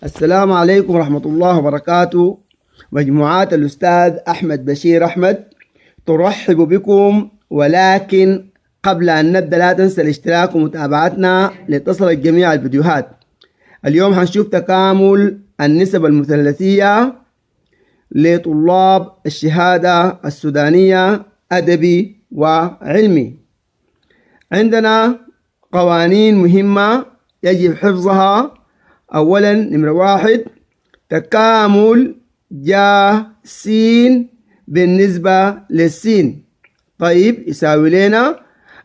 السلام عليكم ورحمة الله وبركاته. مجموعات الأستاذ أحمد بشير أحمد ترحب بكم، ولكن قبل أن نبدأ لا تنسى الاشتراك ومتابعتنا لتصلك جميع الفيديوهات. اليوم هنشوف تكامل النسب المثلثية لطلاب الشهادة السودانية أدبي وعلمي. عندنا قوانين مهمة يجب حفظها. أولا نمرة 1 تكامل جا س بالنسبة للسين. طيب يساوي لنا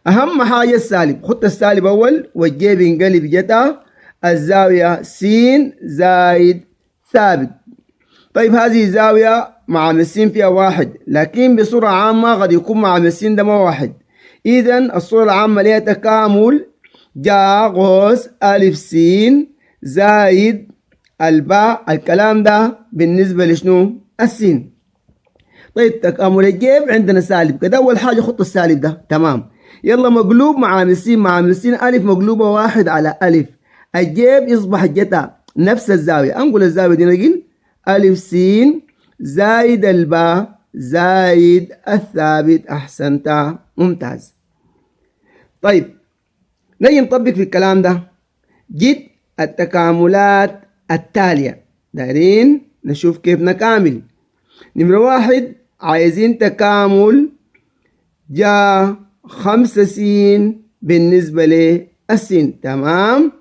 أهم حاجة السالب، خط السالب أول والجي بينقلب جتا الزاوية س زائد ثابت. طيب هذه الزاوية مع السين فيها 1، لكن بصورة عامة قد يكون مع السين ده ما 1. إذن الصورة العامة لها تكامل جا قوس ألف س زائد الباء. الكلام ده بالنسبة لشنو؟ السين. طيب تكامل الجيب عندنا سالب كده، أول حاجة خط السالب ده تمام. يلا مقلوب مع السين، مع السين ألف مقلوبة 1 على ألف، الجيب يصبح جتا نفس الزاوية. أنقل الزاوية دي نقل ألف س زائد الباء زائد الثابت. أحسنت، ممتاز. طيب نجي نطبق في الكلام ده. جد التكاملات التالية، دايرين نشوف كيف نكامل. نمرة 1 عايزين تكامل جا 5 س بالنسبة للسين. تمام.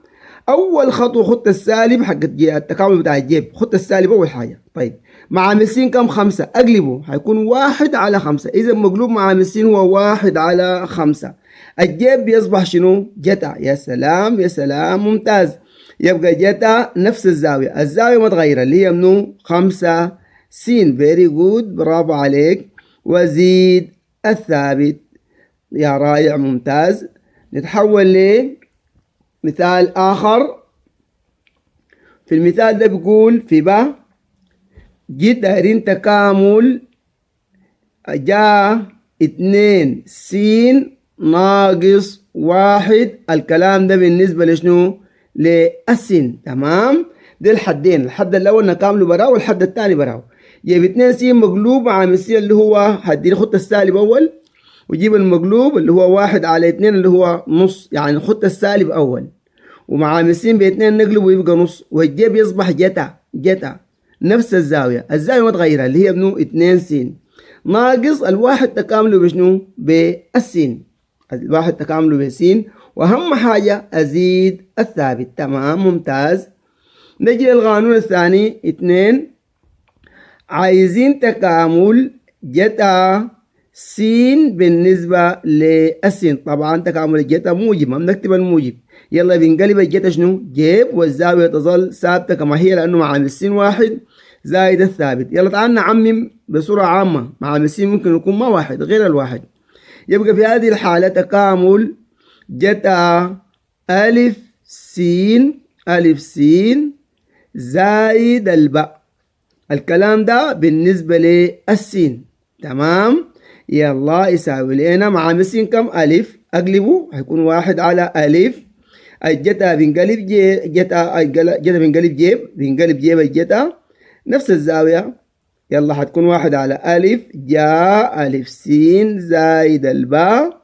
أول خطوة خط السالب حق التكامل بتاع الجيب، خط السالب أول حاجة. طيب مع السين كم؟ 5، أقلبه هيكون 1 على 5. إذا مقلوب مع السين هو 1 على 5. الجيب بيصبح شنو؟ جتا. يا سلام يا سلام، ممتاز. يبقى جتا نفس الزاوية، الزاوية متغيرة اللي هي منو؟ 5 س. فيري جود، برافو عليك. وزيد الثابت. يا رائع، ممتاز. نتحول لمثال آخر. في المثال ده بيقول في با جد دايرين تكامل جا 2 س ناقص 1. الكلام ده بالنسبة لشنو؟ للسين. تمام. ده الحدين، الحد الأول نكامله براه والحد الثاني براه. يجيب 2 س مقلوب مع السين اللي هو هدي خط السالب أول، ويجيب المقلوب اللي هو 1 على 2 اللي هو نص، يعني خط السالب أول، ومع السين ب2 نقلب ويبقى نص، والجيب يصبح جتا نفس الزاوية، الزاوية ما تغيرها اللي هي منو؟ 2 س ناقص الواحد تكامله بشنو؟ بالسين. الواحد تكامله بالسين، وأهم حاجة أزيد الثابت. تمام، ممتاز. نجي للقانون الثاني 2 عايزين تكامل جتا س بالنسبة للسين. طبعا تكامل الجتا موجب، ما بنكتب الموجب. يلا بنقلب الجتا شنو؟ جيب، والزاوية تظل ثابتة كما هي لأنه مع السين 1 زائد الثابت. يلا تعال نعمم بصورة عامة. مع السين ممكن يكون ما 1 غير الواحد. يبقى في هذه الحالة تكامل جتا ألف س زائد الباء. الكلام ده بالنسبة للسين. تمام. يلا يساوي لنا مع السين كم؟ ألف، أقلبه هيكون 1 على ألف. الجتا بنقلب جتا بنقلب جيب الجتا نفس الزاوية. يلا حتكون 1 على ألف جا ألف س زائد الباء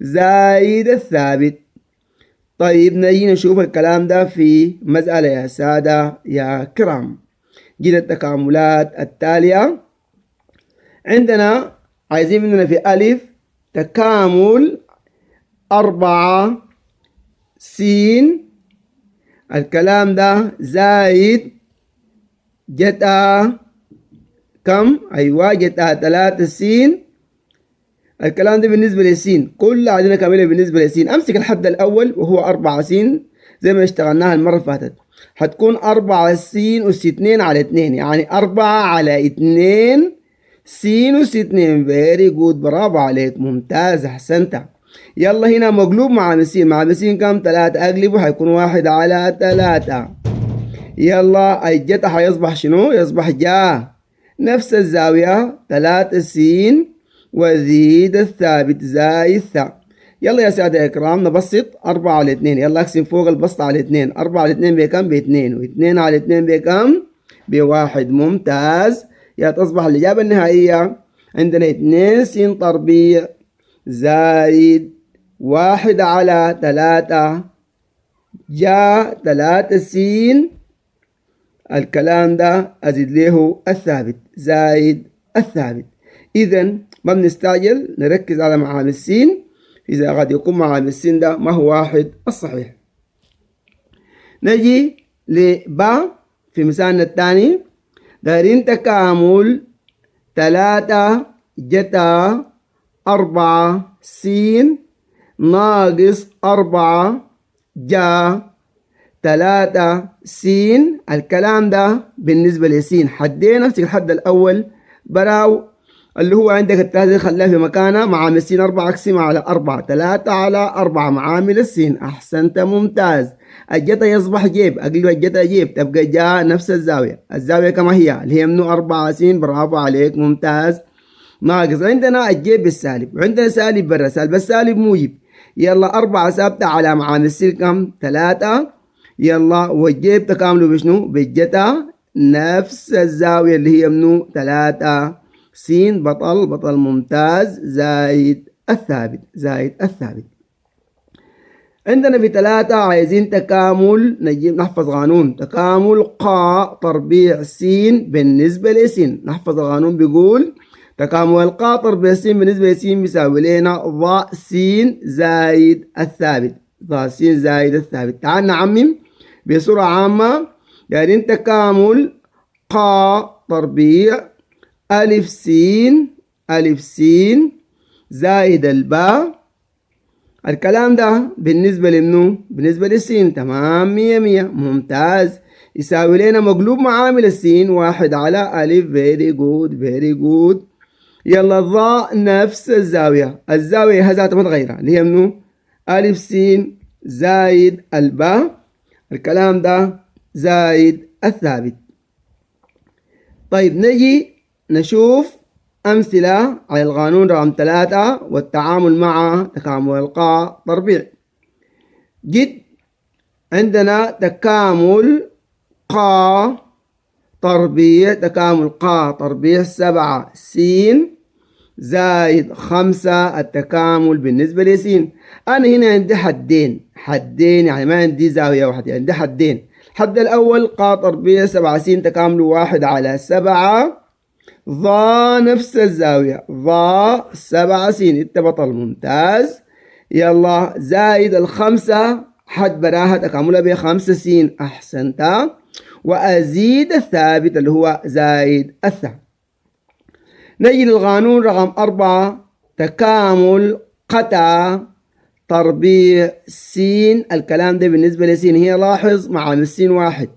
زائد الثابت. طيب نجي نشوف الكلام ده في مسألة يا سادة يا كرام. جينا التكاملات التالية. عندنا عايزين مننا في ألف تكامل 4 س، الكلام ده زائد جتا كم؟ أيوة جتا 3 س. الكلام ده بالنسبة للسين، كل عندنا كاملة بالنسبة للسين. أمسك الحد الأول وهو 4 س زي ما اشتغلناها المرة اللي فاتت، هتكون 4 س أس 2 على 2، يعني 4 على 2 س أس 2. فيري جود، برافو عليك، ممتاز، أحسنت. يلا هنا مقلوب مع السين، مع السين كم؟ 3، أقلبه هيكون 1 على 3. يلا الجتا هيصبح شنو؟ يصبح جا نفس الزاوية 3 س وزيد الثابت زائد ث. يلا يا سادة يا إكرام نبسط 4 على 2. يلا أقسم فوق البسط على 2. 4 على 2 بكم؟ ب2. و2 على 2 بكم؟ ب1. ممتاز. يا تصبح الإجابة النهائية عندنا 2 س تربيع زائد 1 على 3 جاء 3 س. الكلام ده أزيد له الثابت زائد الثابت. إذا ما بنستعجل، نركز على معامل السين. إذا قد يكون معامل السين ده ما هو واحد الصحيح. نجي لبا في مثالنا الثاني. دايرين تكامل 3 جتا 4 س ناقص 4 جا 3 س. الكلام ده بالنسبة لسين حدين نفس الحد الأول براو اللي هو عندك الثلاثة خلاها في مكانها معامل السين 4 اقسمها على 4. 3 على 4 معامل السين. أحسنت ممتاز. الجتا يصبح جيب، أقل الجتا جيب تبقى جاء نفس الزاوية. الزاوية كما هي اللي هي منه 4 س. برافو عليك ممتاز. ناقص عندنا الجيب بالسالب وعندنا سالب برا، سالب السالب موجب. يلا 4 ثابتة على معامل السين كم؟ 3. يلا والجيب تكامله بشنو؟ بالجتا نفس الزاوية اللي هي منو؟ 3 س. بطل ممتاز زائد الثابت زائد الثابت. عندنا في 3 عايزين تكامل، نجيب نحفظ قانون تكامل قا تربيع س بالنسبة لس. نحفظ القانون بيقول تكامل القا تربيع س بالنسبة لس بيساوي لنا ض س زائد الثابت. ض س زائد الثابت. تعال نعمم بصورة عامة. دايرين تكامل قا تربيع ألف س زائد الباء. الكلام ده بالنسبة لمنو؟ بالنسبة للسين. تمام 100 ممتاز. يساوي لنا مقلوب معامل السين 1 على ألف. فيري جود. يلا الضاء نفس الزاوية. الزاوية هذا متغيرة اللي هي منو؟ ألف س زائد الباء. الكلام ده زائد الثابت. طيب نجي نشوف أمثلة على القانون رقم 3 والتعامل مع تكامل القاء تربيع. جد عندنا تكامل قا تربيع. تكامل قا تربيع 7 س زائد 5. التكامل بالنسبة لس. أنا هنا عندي حدين يعني ما عندي زاوية واحدة، عندي حدين. الحد الأول قا تربيع 7 س تكامله 1 على 7 ضا نفس الزاوية ضا 7 س. انت بطل ممتاز. يلا زائد 5 حد براها تكاملها ب5 س. أحسنت. وأزيد الثابت اللي هو زائد الثابت. نجي للقانون رقم 4 تكامل قتا تربيع س. الكلام ده بالنسبة لس هي لاحظ معامل السين 1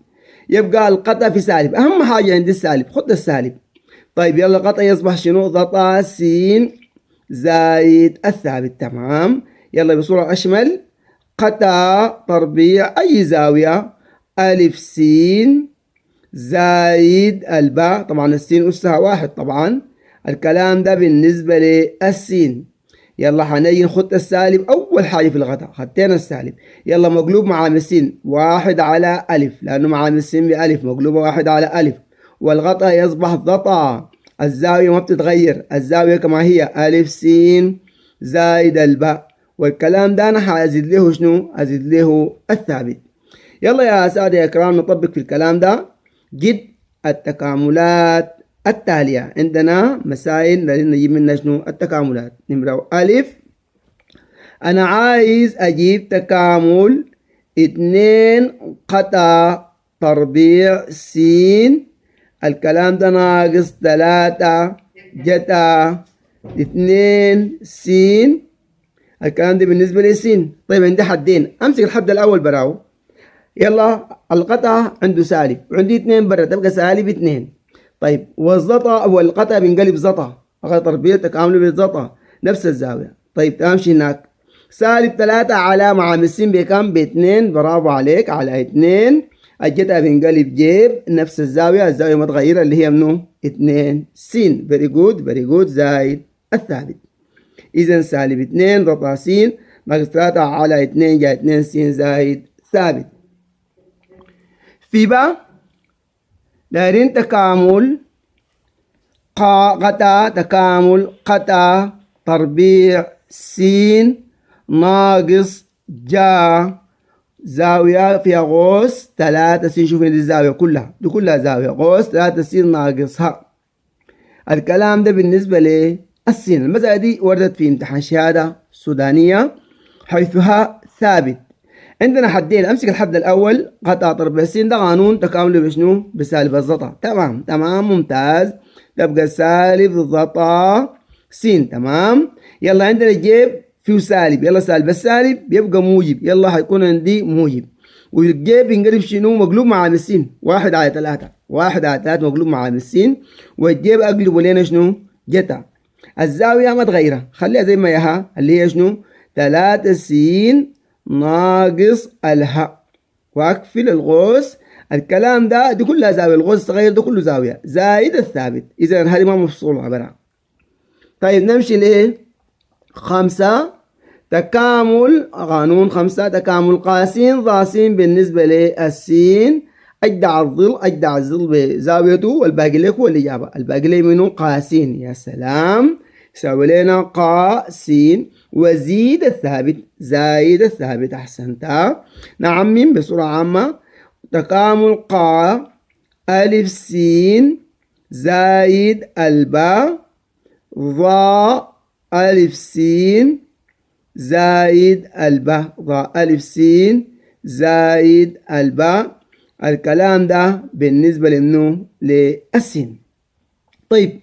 يبقى القتا في سالب. أهم حاجة عندي السالب، خد السالب. طيب يلا قطع يصبح شنو؟ ضطا س زائد الثابت. تمام. يلا بصورة أشمل قطع تربيع أي زاوية ألف س زائد الباء. طبعا السين أسها 1 طبعا. الكلام ده بالنسبة للسين. يلا حنيجي نخط السالب أول حاجة في الغطاء. خدتين السالب. يلا مقلوب معامل السين 1 على ألف لأنه معامل السين بألف مقلوبة 1 على ألف. والغطاء يصبح ضطا. الزاوية ما بتتغير، الزاوية كما هي ألف س زائد الباء. والكلام ده أنا هزيد له شنو؟ أزيد له الثابت. يلا يا سادة يا كرام نطبق في الكلام ده. جد التكاملات التالية. عندنا مسائل نجيب منها شنو؟ التكاملات. نمرة ألف أنا عايز أجيب تكامل 2 قطع تربيع س. الكلام ده ناقص 3 جتا 2 س. الكلام ده بالنسبة لس. طيب عندي حدين، أمسك الحد الأول براو. يلا القطع عنده سالب وعندي 2 برا تبقى سالب 2. طيب والزطا والقطع بينقلب زطا. قطع تربيع تكامله بالزطا نفس الزاوية. طيب تمشي هناك سالب 3 على معامل الس بكم؟ ب2. برافو عليك على 2. الجتا بينقلب جيب نفس الزاوية، الزاوية متغيرة اللي هي منو؟ 2 س. فيري جود زائد الثابت. إذا سالب 2 ضطا س ناقص 3 على 2 جاي 2 س زائد ثابت. في با دايرين تكامل قطع تكامل قطع تربيع س ناقص جا زاوية فيها غوص 3 س. شوف دي الزاوية كلها، دي كلها زاوية غوص 3 س ناقصها. الكلام ده بالنسبة للسين. المسألة دي وردت في امتحان شهادة سودانية حيثها ثابت. عندنا حدين، امسك الحد الاول قطع تربيع س، ده قانون تكامله بشنو؟ بسالب الزطا. تمام تمام ممتاز، تبقى سالب زطا س. تمام. يلا عندنا جيب فيه سالب، يلا سالب السالب يبقى موجب، يلا حيكون عندي موجب. والجيب ينقلب شنو؟ مقلوب مع عامل س. 1 على 3 1 على 3 مقلوب مع عامل س، والجيب اقلبه لنا شنو؟ جتا. الزاوية ما تغيرها، خليها زي ما هي اللي هي شنو؟ 3 س ناقص الهاء، واقفل الغوص. الكلام ده دي كلها زاوية، الغوص الصغير ده كله زاوية زائد الثابت، إذا هذه ما مفصولة برا. طيب نمشي لإيه؟ 5 تكامل قانون 5 تكامل قاسين ضاسين بالنسبة للسين. أجدع الظل بزاويته، والباقي لك هو الإجابة. الباقي لي منه قاسين. يا سلام، يساوي لنا قاسين وزيد الثابت زايد الثابت. أحسنت. نعمم بصورة عامة. تكامل قا ألف سين زايد الباء ضاء ألف سين زايد الباء ضاء ألف سين زايد الباء. الكلام ده بالنسبة لمنو؟ للسين. طيب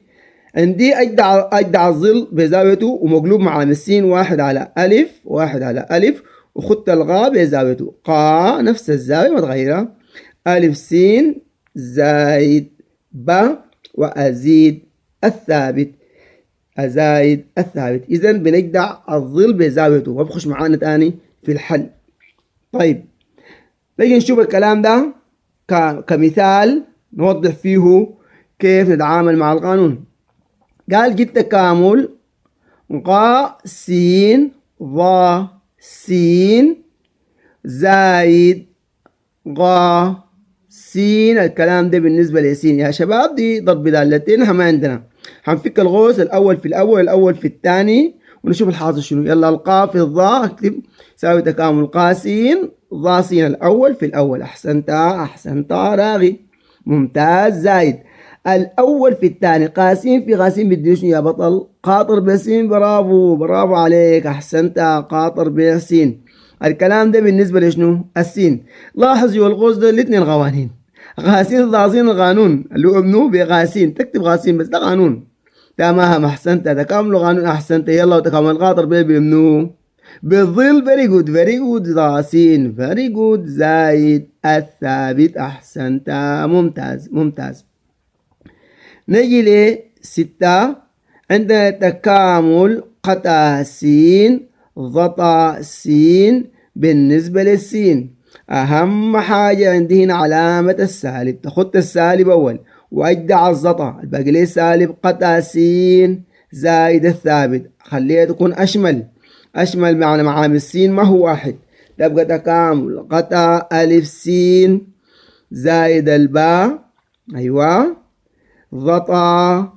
عندي أجدع الظل بزاويته ومقلوب مع السين 1 على ألف 1 على ألف، وخدت الغاء بزاويته قا نفس الزاوية متغيرة. ألف سين زايد باء وأزيد الثابت أزايد الثابت. إذا بنجدع الظل بزاويته وبخش معانا تاني في الحل. طيب نيجي نشوف الكلام ده كمثال نوضح فيه كيف نتعامل مع القانون. قال جد تكامل قا س ضا س زايد غا س. الكلام ده بالنسبة لسين يا شباب دي ضرب دالتين ما عندنا. هنفك الغوص الأول في الأول الأول في الثاني ونشوف الحاصل شنو. يلا القا في الضاء اكتب يساوي تكامل قاسين ضا س الأول في الأول. أحسنت راغي ممتاز. زايد الأول في الثاني قاسين في قاسين بدي شنو يا بطل؟ قاطر بسين. برافو عليك أحسنت. قاطر بسين. الكلام ده بالنسبة لشنو؟ السين. لاحظ جوا القوس ده الاثنين قوانين غاسين ضاسين. القانون اللي هو منو؟ بغاسين، تكتب غاسين بس ده قانون. تمام أحسنت. تكامل قانون أحسنت. يلا وتكامل قاطر بمنو؟ بالظل. فيري جود ضاسين فيري جود زايد الثابت. أحسنت ممتاز. نجي ل6 عندنا تكامل قطع س ضطا س بالنسبة للسين. أهم حاجة عندي هنا علامة السالب، تاخد السالب أول وأجدع الزطا، الباقي ليه سالب قطع س زائد الثابت. خليها تكون أشمل معنى معامل السين ما هو واحد. تبقى تكامل قطع ألف س زائد الباء أيوة ضطا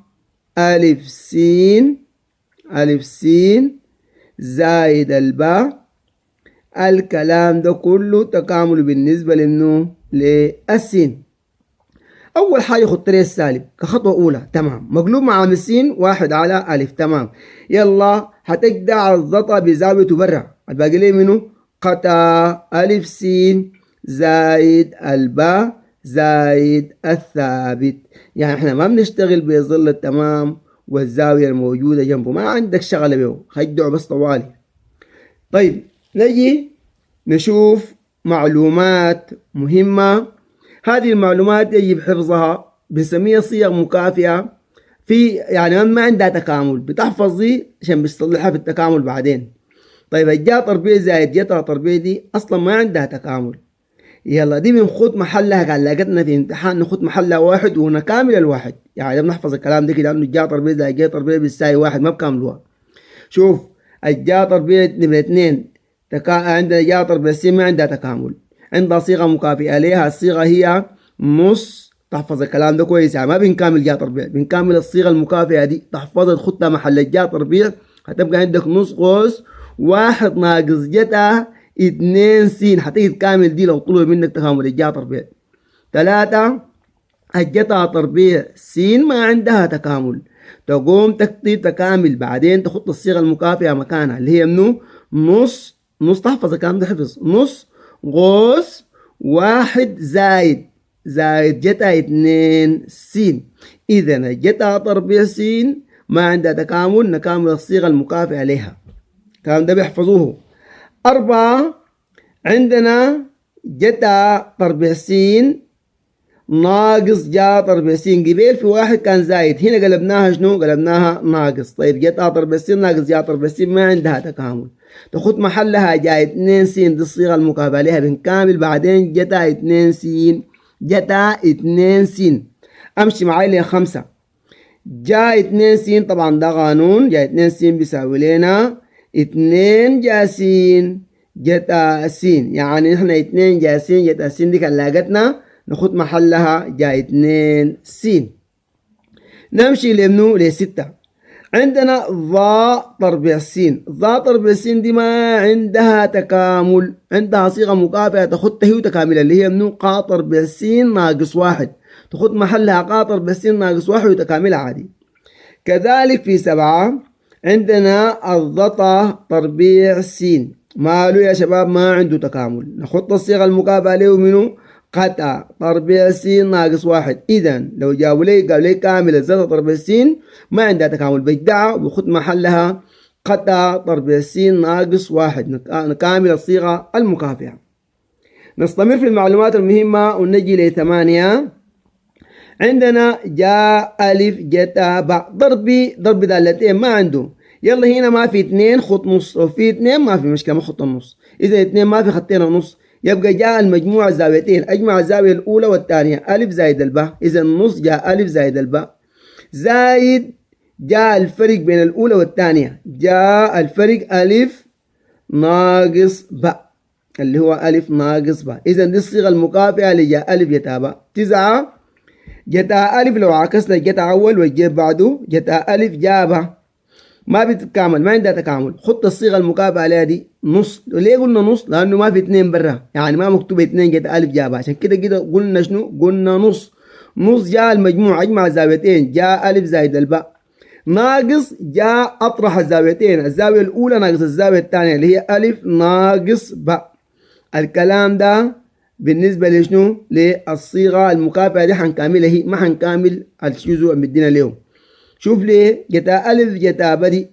ألف س زائد الباء. الكلام ده كله تكامل بالنسبة لمنو؟ للسين. أول حاجة خدت لي السالب كخطوة أولى. تمام. مقلوب مع عامل س 1 على ألف. تمام. يلا هتجدع الضطا بزاويته برا، الباقي لي منو؟ قطع ألف س زائد الباء زائد الثابت. يعني احنا ما بنشتغل بظل التمام والزاوية الموجودة جنبه، ما عندك شغلة به، خدعه بس طوالي. طيب نجي نشوف معلومات مهمة. هذه المعلومات يجب حفظها، بنسميها صيغ مكافئة. في يعني ما عندها تكامل بتحفظ دي عشان بتصلحها في التكامل بعدين. طيب الجا تربيع زائد جتا تربيع دي اصلا ما عندها تكامل. يلا دي بنخد محلها، قال لقيتنا في امتحان نخد محلها واحد ونكامل الواحد. يعني بنحفظ الكلام ده كده انه جا تربيع زائد جا تربيع بتساوي واحد، ما بكاملوها. شوف الجا تربيع نمرة 2 عندنا جاء تربيع السين ما عندها تكامل، عندها صيغة مكافئة لها. الصيغة هي نص. تحفظ الكلام ده كويس، يعني ما بنكامل جاء تربيع، بنكامل الصيغة المكافئة دي. تحفظها تخطها محل الجاء تربيع، هتبقى عندك نص قوس 1 ناقص جتا 2 س. هتيجي تكامل دي لو طلب منك تكامل الجاء تربيع. 3 الجتا تربيع س ما عندها تكامل، تقوم تكتب تكامل بعدين تخط الصيغة المكافئة مكانها اللي هي منو؟ نص. تحفظ الكلام ده حفظ. نص قوس 1 زائد جتا 2 س. إذا الجتا تربيع س ما عندها تكامل، نكامل الصيغة المكافئة لها. الكلام ده بيحفظوه. 4 عندنا جتا تربيع س ناقص جا تربيع س. قبيل في واحد كان زايد، هنا قلبناها شنو؟ قلبناها ناقص. طيب جتا تربيع س ناقص جا تربيع س ما عندها تكامل، تاخد محلها جا 2 س. دي الصيغة المكافئة لها، بنكامل بعدين جتا 2 س. جتا 2 س. امشي معاي ل 5 جا 2 س. طبعا ده قانون، جا 2 س بيساوي لنا 2 جا س جتا س. يعني نحن 2 جا س جتا س دي كان لاقتنا، ناخد محلها جا 2 س. نمشي لمنو؟ ل6. عندنا ضا تربيع س. ضا تربيع س دي ما عندها تكامل، عندها صيغة مكافئة تاخدها هي وتكاملها اللي هي منو؟ قا تربيع س ناقص 1. تاخد محلها قا تربيع س ناقص 1 وتكاملها عادي. كذلك في 7 عندنا الضتا تربيع س. ماله يا شباب؟ ما عنده تكامل، ناخد الصيغة المكافئة له منو؟ قطع تربيع س ناقص 1. إذا لو جابوا لي قالوا لي كامل الزتا تربيع س ما عندها تكامل، بجدعها وبخد محلها قطع تربيع س ناقص 1. نكامل الصيغة المكافئة. نستمر في المعلومات المهمة ونجي ل8. عندنا جاء ألف جتا باء. ضرب دالتين ما عنده. يلا هنا ما في 2 خط نص، وفي 2 ما في مشكلة، ما خط النص. إذا 2 ما في خطين ونص، يبقى جاء المجموع الزاويتين، أجمع الزاوية الأولى والثانية ألف زائد الباء. إذا النص جاء ألف زائد الباء، زائد جاء الفرق بين الأولى والثانية، جاء الفرق ألف ناقص باء اللي هو ألف ناقص باء. إذا دي الصيغة المكافئة لجاء ألف جتا باء. 9 جتا ألف لو عكسنا جتا أول والجيب بعده جتا ألف جاء باء ما بتتكامل، ما عندها تكامل. خط الصيغة المكافئة عليها دي نص. ليه قلنا نص؟ لأنه ما في 2 برا، يعني ما مكتوب 2 جتا ألف جاء باء، عشان كده قلنا شنو؟ قلنا نص. نص جاء المجموع أجمع الزاويتين، جاء ألف زائد الباء، ناقص جاء أطرح الزاويتين، الزاوية الأولى ناقص الزاوية الثانية اللي هي ألف ناقص باء. الكلام ده بالنسبة لشنو؟ للصيغة المكافئة دي حنكاملها هي، ما حنكامل الجزء مدينا اليوم. شوف ليه جتا ألف جتا بدي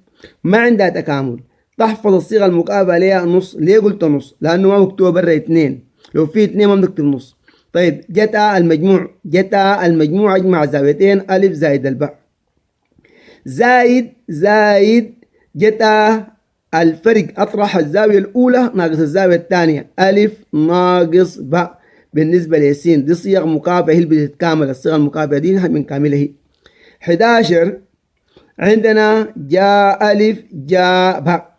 ما عندها تكامل، تحفظ الصيغة المكافئة ليها نص. ليه قلت نص؟ لأنه ما مكتوبة برا 2، لو في 2 ما بنكتب نص. طيب جتا المجموع أجمع زاويتين ألف زائد الباء، زائد جتا الفرق أطرح الزاوية الأولى ناقص الزاوية الثانية ألف ناقص باء بالنسبة لسين. دي صيغ مكافئة هي اللي بتتكامل، الصيغة المكافئة دي نحن بنكاملها هي. 11 عندنا جاء ألف جاء باء،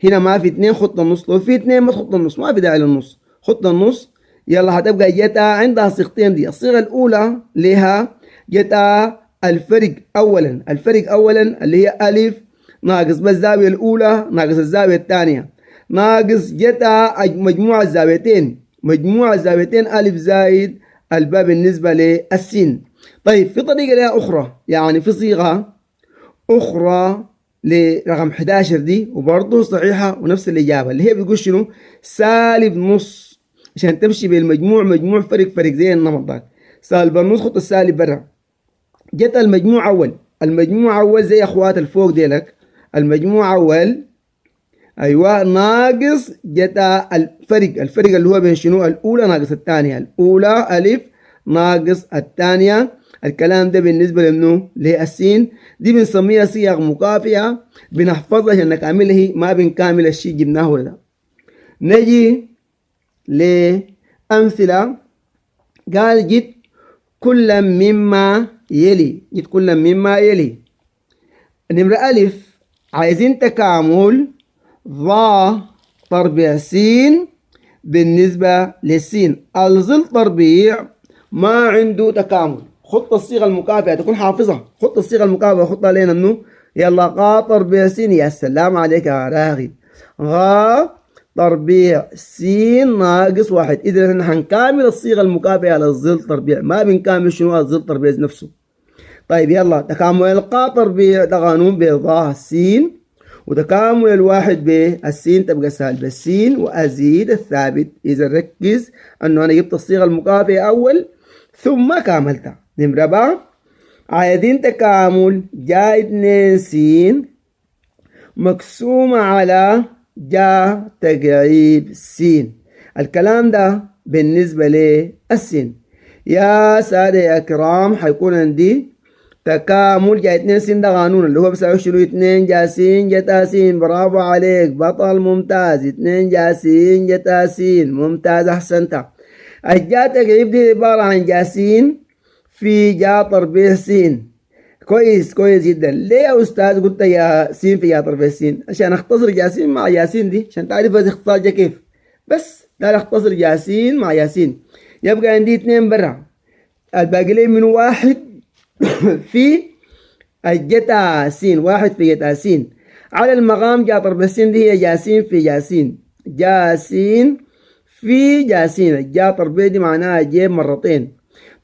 هنا ما في 2 خط النص، لو في 2 ما تخط النص، ما في داعي للنص، خط النص. يلا هتبقى جتا عندها صيغتين دي. الصيغة الأولى لها جتا الفرق أولا اللي هي ألف ناقص بالزاوية الأولى ناقص الزاوية الثانية، ناقص جتا مجموع الزاويتين ألف زائد الباء بالنسبة للسين. طيب في طريقة لها أخرى، يعني في صيغة أخرى لرقم 11 دي وبرضه صحيحة ونفس الإجابة، اللي هي بيقول شنو؟ سالب نص، عشان تمشي بالمجموع مجموع فرق زي النمط ده. سالب النص خط السالب برا. جت المجموع أول زي أخوات الفوق ديلك، المجموع أول أيوة ناقص جتا الفرق اللي هو بين شنو؟ الأولى ناقص الثانية، الأولى ألف ناقص الثانية. الكلام ده بالنسبة لمنو؟ للسين. دي بنسميها صيغ مكافئة، بنحفظها عشان نكملها، ما بنكامل الشيء جبناه ولا ده. نجي لأمثلة. قال جد كل مما يلي. نمرة ألف عايزين تكامل ضا تربيع سين بالنسبة للسين. الظل تربيع ما عنده تكامل. خط الصيغة المكافئة تكون حافظها. خط الصيغة المكافئة خطها لنا منه. يلا غا تربيع سين. يا سلام عليك يا راغب. غا تربيع سين ناقص واحد. إذا نحن هنكامل الصيغة المكافئة للظل تربيع، ما بنكامل شنو الظل تربيع نفسه. طيب يلا تكامل القا تربيع ده قانون بضاه السين، وتكامل الواحد بالسين تبقى سهل بالسين وأزيد الثابت. إذا ركز أنه أنا جبت الصيغة المكافئة أول ثم كاملتها. نمرة با عايزين تكامل جا 2 سين مقسومة على جا تقعيب سين. الكلام ده بالنسبة للسين. يا سادة يا كرام حيكون عندي تكامل جا 2 سين ده قانون اللي هو بيساوي شنو؟ 2 جا سين جتا سين. برافو عليك بطل ممتاز. 2 جا سين جتا سين ممتاز أحسنت. الجا تقعيب دي عبارة عن جا سين في جا تربيع سين. كويس جدا. ليه يا أستاذ قلت يا سين في جا تربيع سين؟ عشان أختصر جاسين مع ياسين دي عشان تعرف بس اختصار جا كيف. بس تعال أختصر جاسين مع ياسين. يبقى عندي 2 برا الباقي لي من 1 في الجتا سين. 1 في جتا سين على المقام جا تربيع سين دي هي جاسين في جاسين. جاسين في جاسين. الجا تربيع دي معناها جيب مرتين.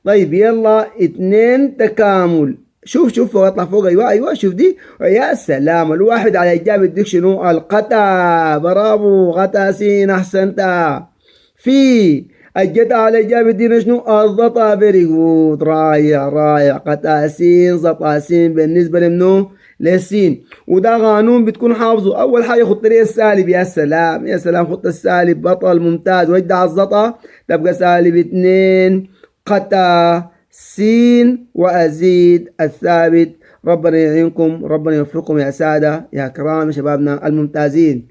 طيب يلا 2 تكامل. شوف فوق اطلع فوق. ايوه شوف دي. يا سلام. الواحد على الجاب يديك شنو؟ القتا. برافو غتا سين احسنت. في الجتا على الجاب يدينا شنو؟ الضطا. فيري جود. رائع. قتا سين زطا سين بالنسبه لمنو؟ للسين. وده قانون بتكون حافظه. اول حاجه خط لي السالب. يا سلام خط السالب بطل ممتاز. وجدع الزطا تبقى -2 قتا سين وأزيد الثابت. ربنا يعينكم، ربنا يوفقكم يا سادة يا كرام شبابنا الممتازين.